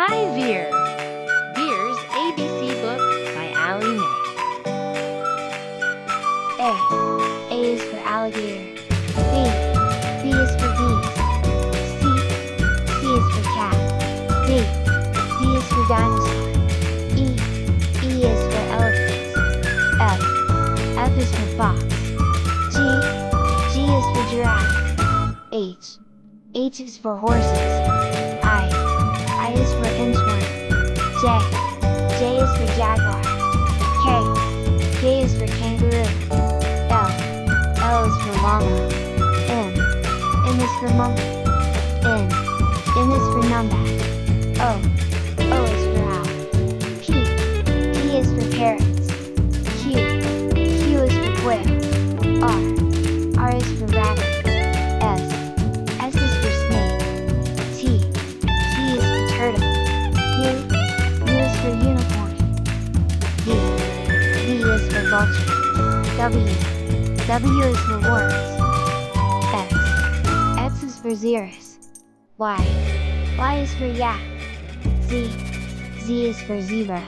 Hi, Veer. Veer's ABC book by Allie Mae. A. A is for alligator. B. B is for bees. C. C is for cat. D. D is for dinosaur. E. E is for elephants. F. F is for fox. G. G is for giraffe. H. H is for horses. I is for inchworm. J. J is for jaguar. K. K is for kangaroo. L. L is for llama. M. M is for monkey. N. N is for numbat. O. O is for owl. P. P is for parrots. Q. Q is for quail. R. R is for rabbit. S. S is for snake. T. T is for turtle. U. U is for unicorn. V. V is for vulture. W. W is for worms. X. X is for xeris. Y. Y is for yak. Z. Z is for zebra.